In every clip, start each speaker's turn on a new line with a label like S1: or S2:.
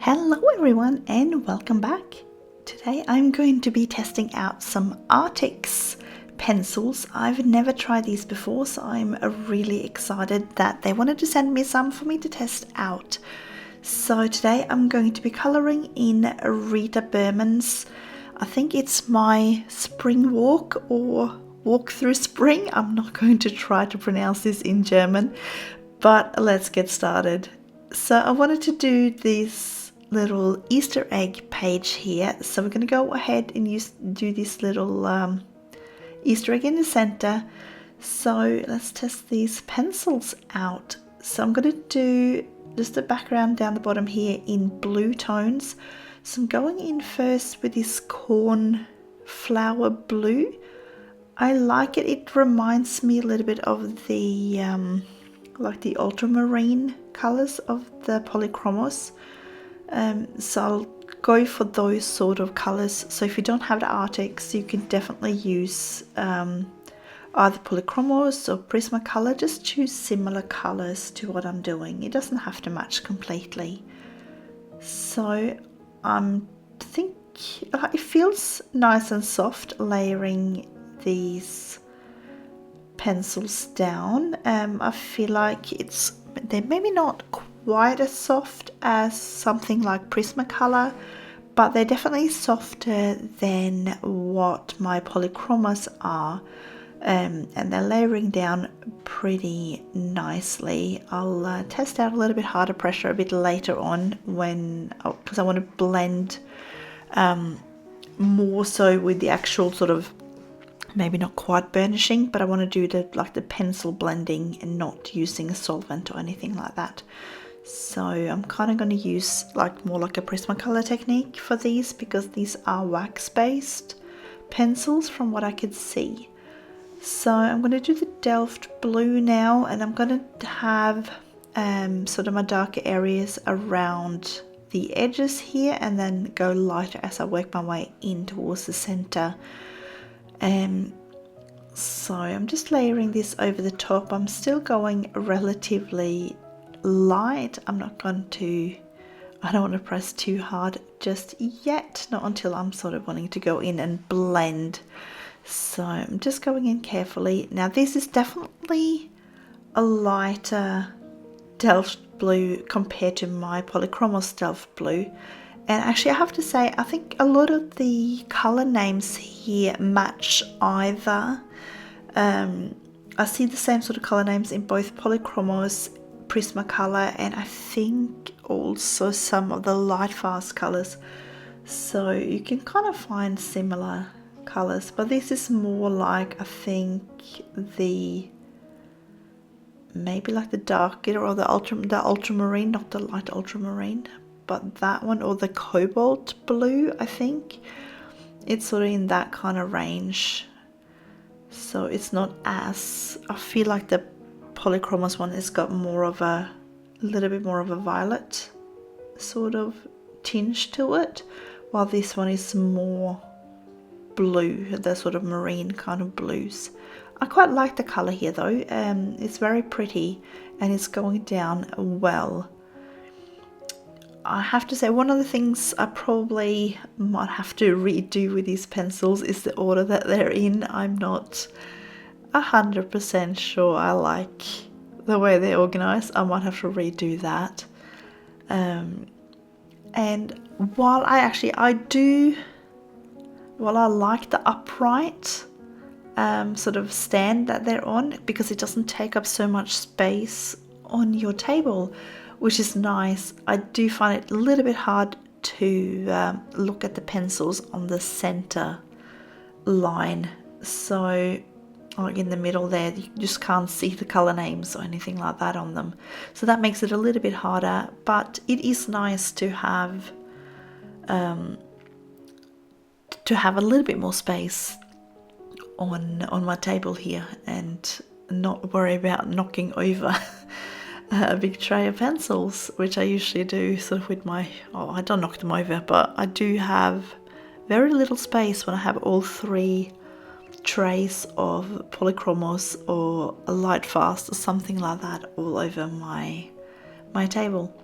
S1: Hello everyone and welcome back. Today I'm going to be testing out some Arrtx pencils. I've never tried these before, so I'm really excited that they wanted to send me some for me to test out. So today I'm going to be colouring in Rita Berman's, I think it's my spring walk or walk through spring. I'm not going to try to pronounce this in German, but let's get started. So I wanted to do this little Easter egg page here, so we're going to go ahead and do this little Easter egg in the center. So let's test these pencils out. So I'm going to do just the background down the bottom here in blue tones. So I'm going in first with this cornflower blue. I like it. It reminds me a little bit of the like the ultramarine colors of the polychromos. So I'll go for those sort of colors. So if you don't have the Artics, you can definitely use either polychromos or Prismacolor. Just choose similar colors to what I'm doing. It doesn't have to match completely. So I think it feels nice and soft layering these pencils down. I feel like they're maybe not quite as soft as something like Prismacolor, but they're definitely softer than what my polychromos are, and they're layering down pretty nicely. I'll test out a little bit harder pressure a bit later on because I want to blend more so with the actual sort of, maybe not quite burnishing, but I want to do the pencil blending and not using a solvent or anything like that. So I'm kind of going to use more like a Prismacolor technique for these, because these are wax based pencils from what I could see. So I'm going to do the Delft blue now, and I'm going to have sort of my darker areas around the edges here, and then go lighter as I work my way in towards the center. So I'm just layering this over the top. I'm still going relatively light. I don't want to press too hard just yet, not until I'm sort of wanting to go in and blend. So I'm just going in carefully. Now this is definitely a lighter Delft blue compared to my polychromos Delft blue. And actually I have to say, I think a lot of the color names here match either. I see the same sort of color names in both polychromos, Prismacolor, and I think also some of the light fast colors. So you can kind of find similar colors, but this is more like, I think, maybe like the darker or the ultramarine, not the light ultramarine, but that one, or the cobalt blue. I think it's sort of in that kind of range. So it's not as, I feel like the polychromos one has got a little bit more of a violet sort of tinge to it, while this one is more blue, the sort of marine kind of blues. I quite like the color here though. It's very pretty and it's going down well. I have to say, one of the things I probably might have to redo with these pencils is the order that they're in. I'm not 100% sure I like the way they're organized. I might have to redo that. And while I like the upright sort of stand that they're on, because it doesn't take up so much space on your table, which is nice, I do find it a little bit hard to look at the pencils on the center line. So like in the middle there, you just can't see the color names or anything like that on them. So that makes it a little bit harder, but it is nice to have a little bit more space on my table here and not worry about knocking over a big tray of pencils, which I usually do sort of with I don't knock them over, but I do have very little space when I have all three trays of polychromos or a light fast or something like that all over my table.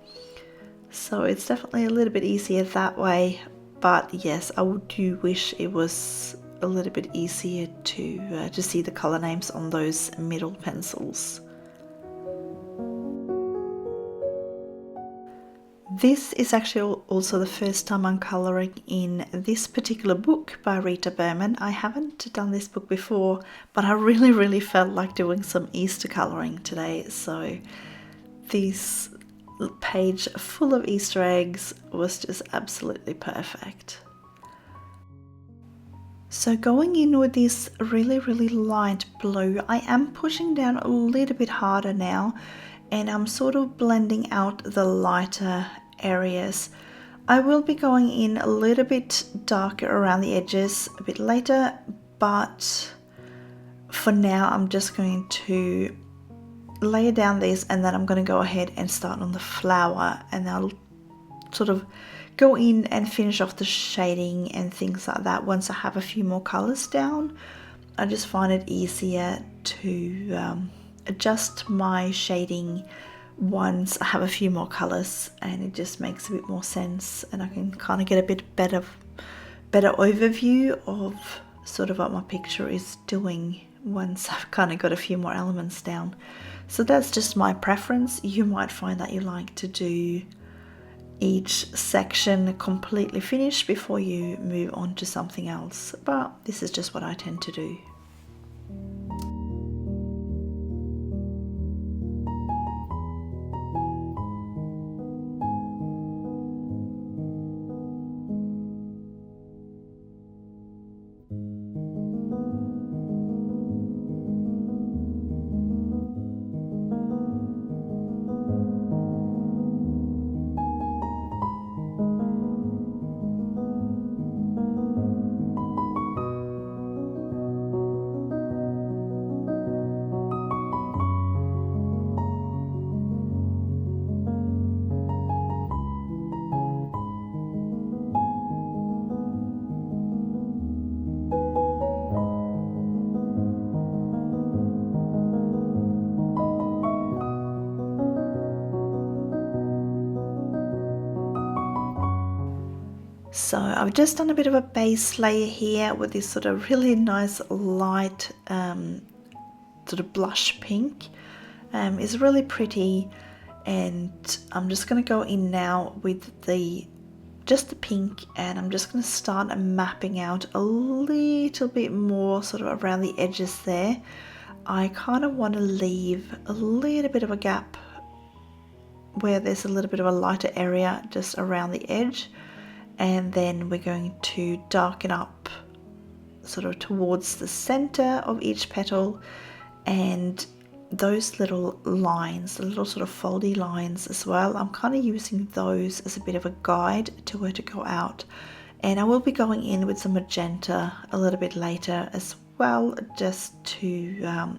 S1: So it's definitely a little bit easier that way, but yes, I do wish it was a little bit easier to see the color names on those middle pencils. This is actually also the first time I'm coloring in this particular book by Rita Berman. I haven't done this book before, but I really felt like doing some Easter coloring today, so this page full of Easter eggs was just absolutely perfect. So going in with this really light blue, I am pushing down a little bit harder now, and I'm sort of blending out the lighter areas. I will be going in a little bit darker around the edges a bit later, but for now I'm just going to lay down these, and then I'm going to go ahead and start on the flower, and I'll sort of go in and finish off the shading and things like that once I have a few more colors down. I just find it easier to adjust my shading once I have a few more colors, and it just makes a bit more sense, and I can kind of get a bit better overview of sort of what my picture is doing once I've kind of got a few more elements down. So that's just my preference. You might find that you like to do each section completely finished before you move on to something else, but this is just what I tend to do. So I've just done a bit of a base layer here with this sort of really nice light sort of blush pink. It's really pretty, and I'm just going to go in now with just the pink, and I'm just going to start mapping out a little bit more sort of around the edges there. I kind of want to leave a little bit of a gap where there's a little bit of a lighter area just around the edge, and then we're going to darken up sort of towards the center of each petal, and those little lines, the little sort of foldy lines as well, I'm kind of using those as a bit of a guide to where to go out. And I will be going in with some magenta a little bit later as well, just to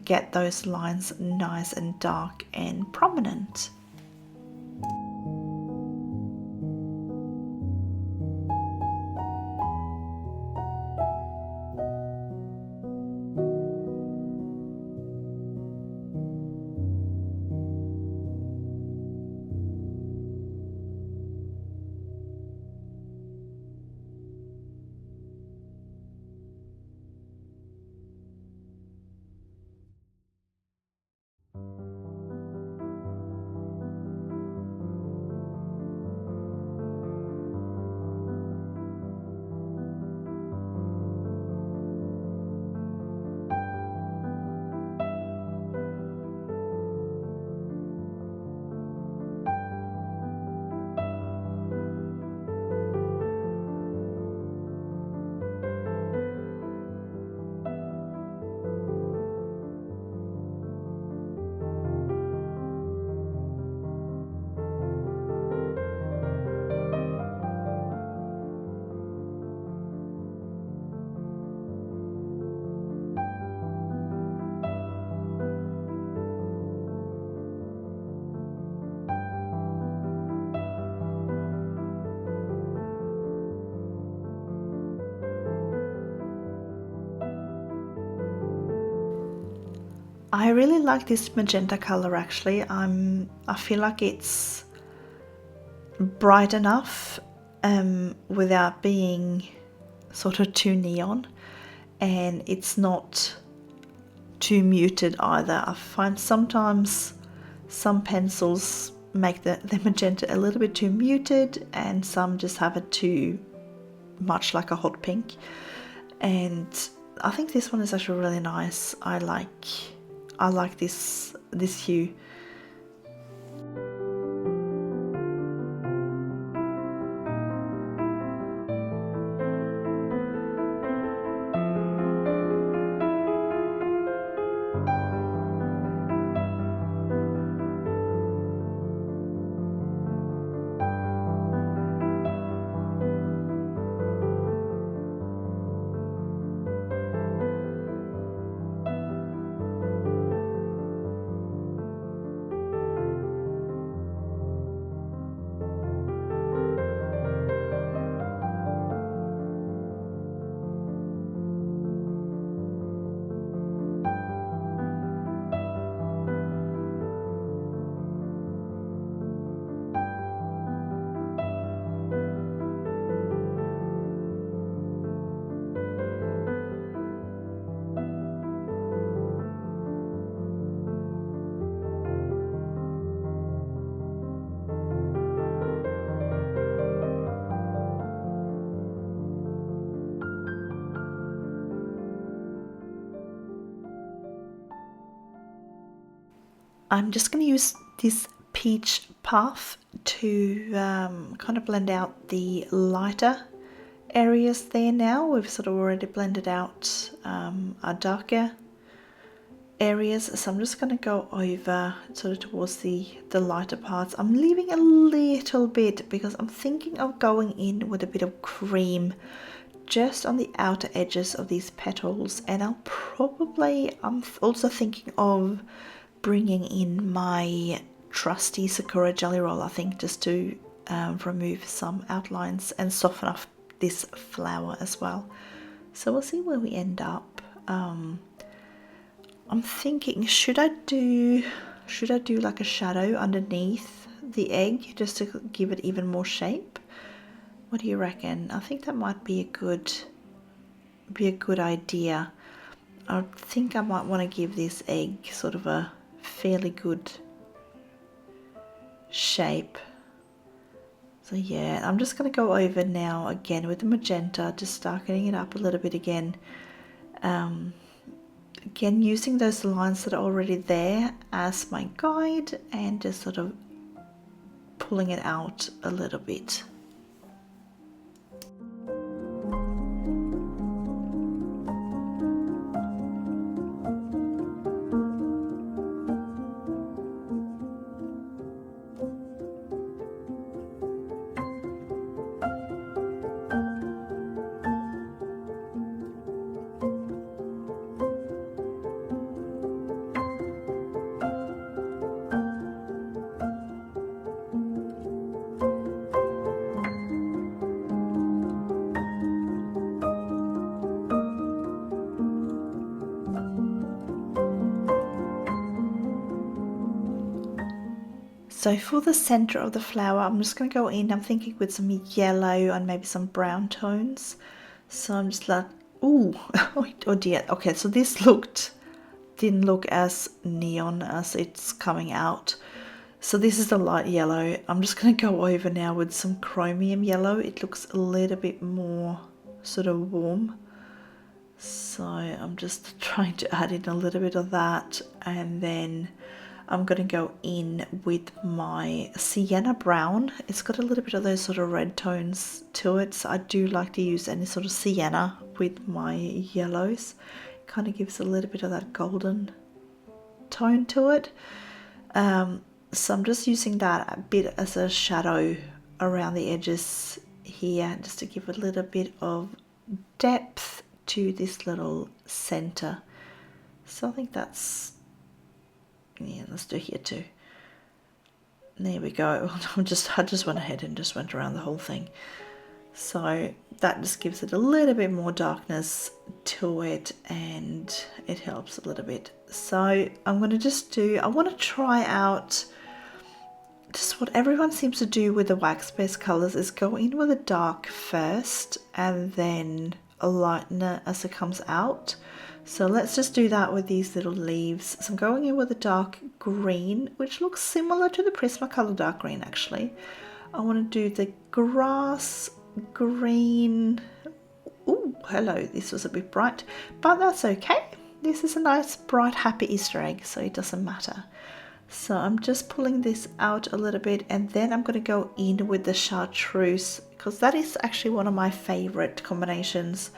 S1: get those lines nice and dark and prominent. I really like this magenta color actually. I feel like it's bright enough without being sort of too neon, and it's not too muted either. I find sometimes some pencils make the magenta a little bit too muted, and some just have it too much like a hot pink. And I think this one is actually really nice. I like this hue. I'm just going to use this peach puff to kind of blend out the lighter areas there now. We've sort of already blended out our darker areas, so I'm just going to go over sort of towards the lighter parts. I'm leaving a little bit because I'm thinking of going in with a bit of cream just on the outer edges of these petals, and I'm also thinking of bringing in my trusty Sakura Jelly Roll, I think, just to remove some outlines and soften up this flower as well. So we'll see where we end up. I'm thinking, should I do like a shadow underneath the egg just to give it even more shape? What do you reckon? I think that might be a good idea. I think I might want to give this egg sort of a fairly good shape. So yeah, I'm just going to go over now again with the magenta, just darkening it up a little bit again. Again, using those lines that are already there as my guide and just sort of pulling it out a little bit. So for the center of the flower, I'm just going to go in, I'm thinking with some yellow and maybe some brown tones. So I'm just like, ooh, oh dear. Okay, so this didn't look as neon as it's coming out. So this is the light yellow. I'm just going to go over now with some chromium yellow. It looks a little bit more sort of warm. So I'm just trying to add in a little bit of that, and then I'm going to go in with my sienna brown. It's got a little bit of those sort of red tones to it, so I do like to use any sort of sienna with my yellows. It kind of gives a little bit of that golden tone to it. So I'm just using that a bit as a shadow around the edges here, just to give a little bit of depth to this little center. So I think that's, yeah, let's do here too. There we go. I just went ahead and just went around the whole thing. So that just gives it a little bit more darkness to it, and it helps a little bit. So I'm going to just I want to try out just what everyone seems to do with the wax-based colours is go in with a dark first and then a lightener as it comes out. So let's just do that with these little leaves. So I'm going in with a dark green, which looks similar to the Prismacolor dark green actually. I want to do the grass green. Oh, hello, this was a bit bright, but that's okay. This is a nice, bright, happy Easter egg, so it doesn't matter. So I'm just pulling this out a little bit, and then I'm going to go in with the chartreuse, because that is actually one of my favorite combinations.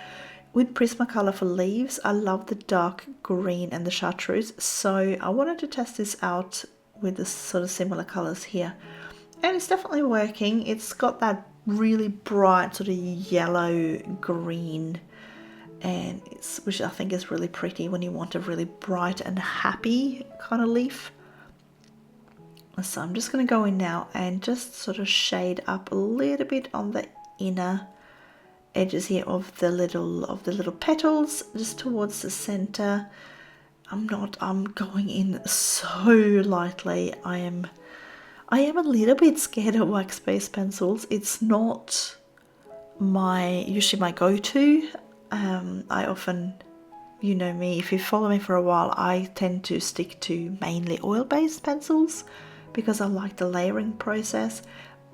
S1: With Prismacolor for leaves, I love the dark green and the chartreuse, so I wanted to test this out with the sort of similar colors here. And it's definitely working. It's got that really bright sort of yellow green, and which I think is really pretty when you want a really bright and happy kind of leaf. So I'm just going to go in now and just sort of shade up a little bit on the inner edges here of the little petals, just towards the center. I'm going in so lightly. I am a little bit scared of wax-based pencils. It's not usually my go-to. I often, you know me, if you follow me for a while, I tend to stick to mainly oil-based pencils because I like the layering process.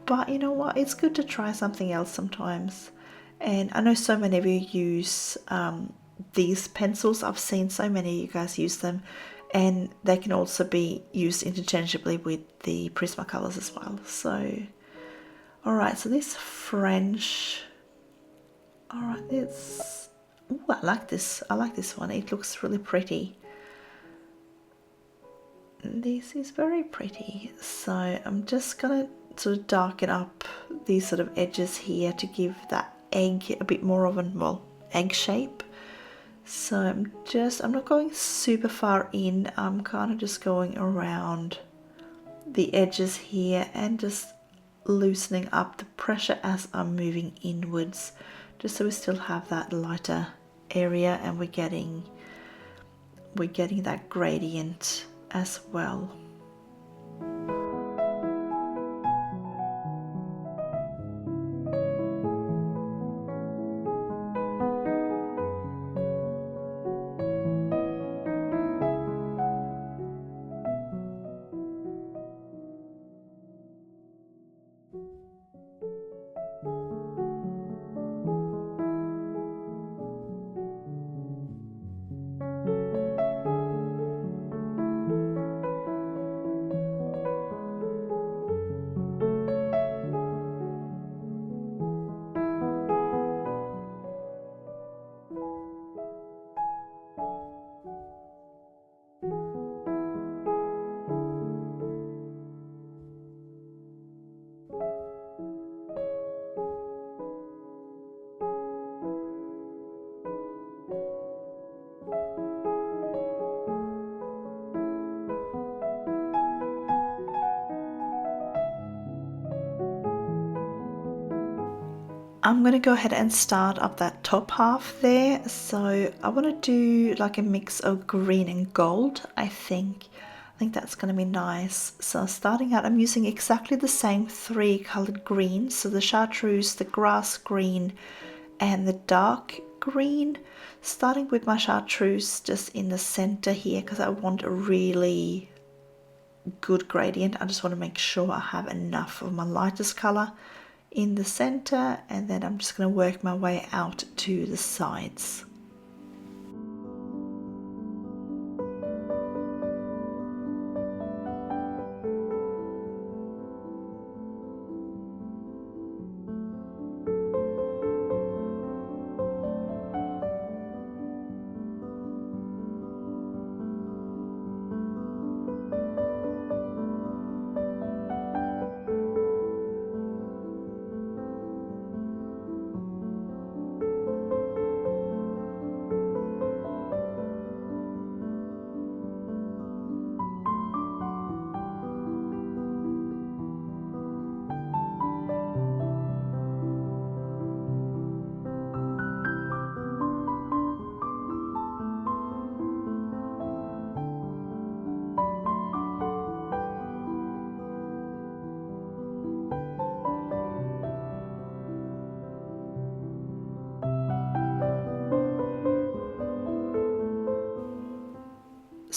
S1: But you know what, it's good to try something else sometimes. And I know so many of you use these pencils. I've seen so many of you guys use them, and they can also be used interchangeably with the Prismacolors as well. So alright, so this French, alright, it's, ooh, I like this one. It looks really pretty. This is very pretty. So I'm just gonna sort of darken up these sort of edges here to give that egg a bit more of an, well, egg shape. So I'm not going super far in. I'm kind of just going around the edges here and just loosening up the pressure as I'm moving inwards, just so we still have that lighter area and we're getting that gradient as well. I'm going to go ahead and start up that top half there. So I want to do like a mix of green and gold. I think that's going to be nice. So starting out, I'm using exactly the same three colored greens. So the chartreuse, the grass green, and the dark green. Starting with my chartreuse just in the center here because I want a really good gradient. I just want to make sure I have enough of my lightest color in the center, and then I'm just going to work my way out to the sides.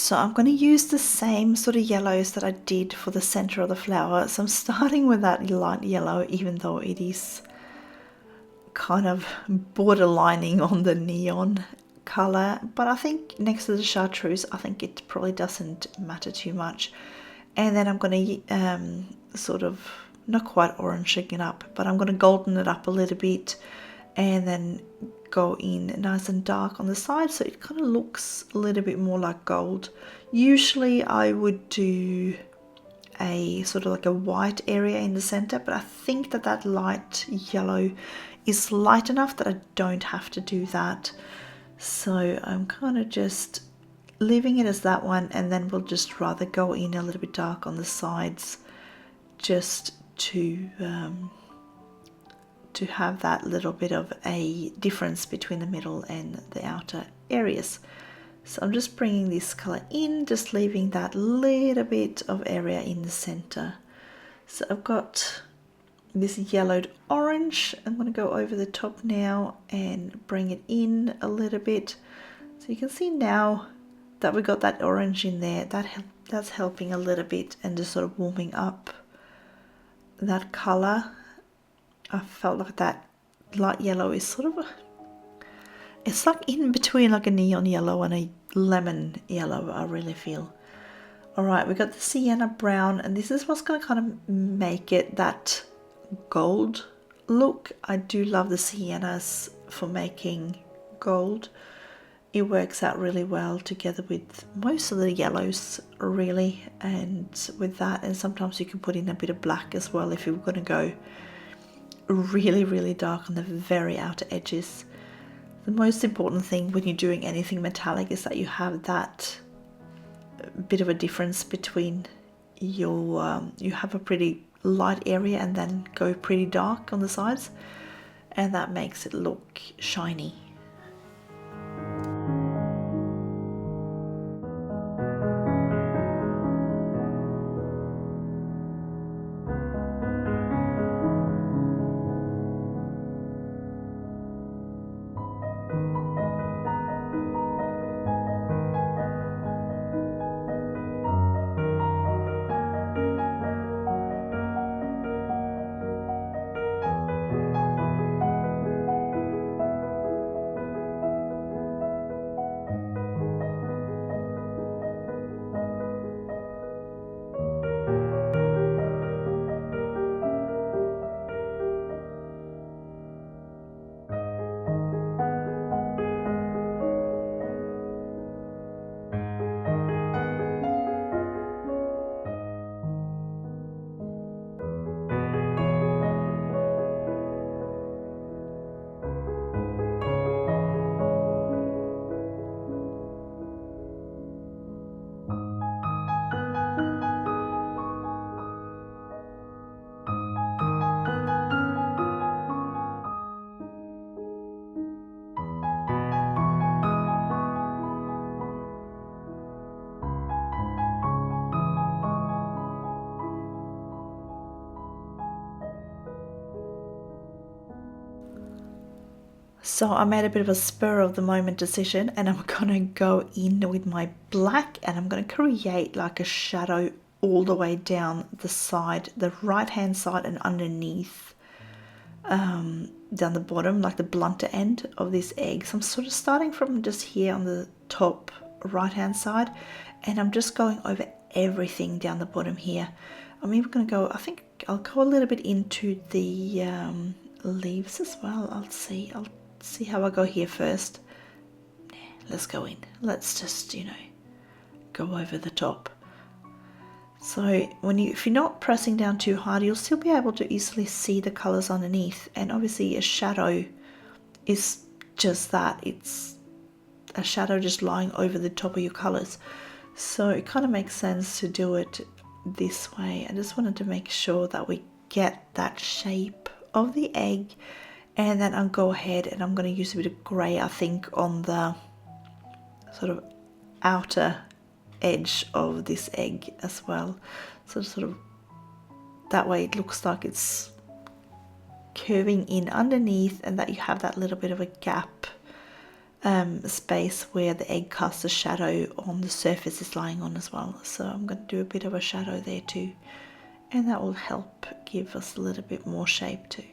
S1: So I'm going to use the same sort of yellows that I did for the center of the flower. So I'm starting with that light yellow, even though it is kind of borderlining on the neon color. But I think next to the chartreuse, I think it probably doesn't matter too much. And then I'm going to sort of, not quite oranging it up, but I'm going to golden it up a little bit and then go in nice and dark on the side so it kind of looks a little bit more like gold. Usually I would do a sort of like a white area in the center, but I think that that light yellow is light enough that I don't have to do that. So I'm kind of just leaving it as that one, and then we'll just rather go in a little bit dark on the sides just to have that little bit of a difference between the middle and the outer areas. So I'm just bringing this color in, just leaving that little bit of area in the center. So I've got this yellowed orange. I'm going to go over the top now and bring it in a little bit. So you can see now that we got that orange in there, that's helping a little bit and just sort of warming up that color. I felt like that light yellow is sort of it's like in between like a neon yellow and a lemon yellow, I really feel. All right, we got the sienna brown, and this is what's going to kind of make it that gold look. I do love the siennas for making gold. It works out really well together with most of the yellows, really, and with that, and sometimes you can put in a bit of black as well if you're going to go really, really dark on the very outer edges. The most important thing when you're doing anything metallic is that you have that bit of a difference between your, you have a pretty light area and then go pretty dark on the sides, and that makes it look shiny. So I made a bit of a spur of the moment decision, and I'm gonna go in with my black and I'm gonna create like a shadow all the way down the side, the right hand side, and underneath down the bottom, like the blunter end of this egg. So I'm sort of starting from just here on the top right hand side, and I'm just going over everything down the bottom here. I'm even gonna go, I think I'll go a little bit into the leaves as well. I'll see how I go here first. Let's go in. Let's just, you know, go over the top. So if you're not pressing down too hard, you'll still be able to easily see the colors underneath. And obviously a shadow is just that. It's a shadow just lying over the top of your colors. So it kind of makes sense to do it this way. I just wanted to make sure that we get that shape of the egg. And then I'll go ahead and I'm going to use a bit of grey, I think, on the sort of outer edge of this egg as well. So sort of that way it looks like it's curving in underneath, and that you have that little bit of a gap space where the egg casts a shadow on the surface it's lying on as well. So I'm going to do a bit of a shadow there too, and that will help give us a little bit more shape too.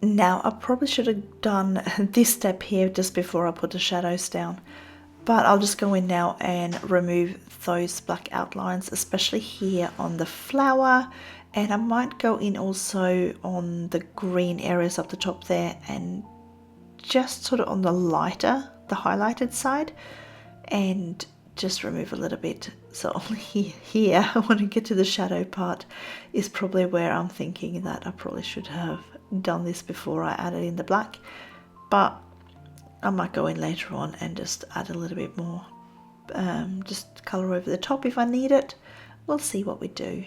S1: Now I probably should have done this step here just before I put the shadows down, but I'll just go in now and remove those black outlines, especially here on the flower, and I might go in also on the green areas up the top there and just sort of on the lighter, the highlighted side, and just remove a little bit. So only here, I want to get to the shadow part, is probably where I'm thinking that I probably should have done this before I added in the black, but I might go in later on and just add a little bit more, just color over the top if I need it. We'll see what we do.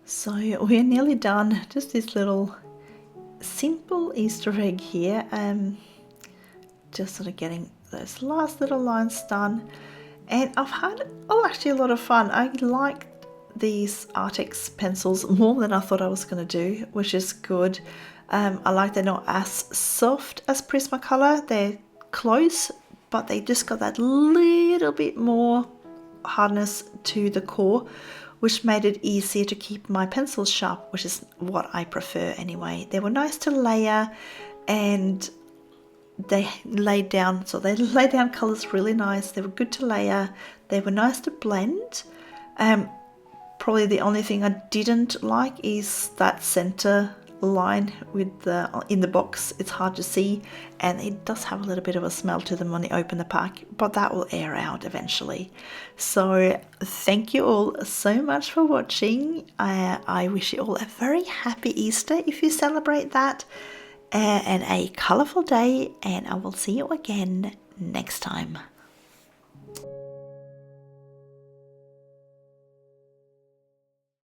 S1: So we're nearly done. Just this little simple Easter egg here. Just sort of getting those last little lines done. And I've had actually a lot of fun. I like these Arrtx pencils more than I thought I was going to do, which is good. I like they're not as soft as Prismacolor. They're close, but they just got that little bit more hardness to the core, which made it easier to keep my pencils sharp, which is what I prefer anyway. They were nice to layer, and they laid down colors really nice. They were good to layer. They were nice to blend. Probably the only thing I didn't like is that center line with the in the box. It's hard to see, and it does have a little bit of a smell to them when you open the pack, but that will air out eventually. So thank you all so much for watching. I wish you all a very happy Easter if you celebrate that, and a colourful day, and I will see you again next time.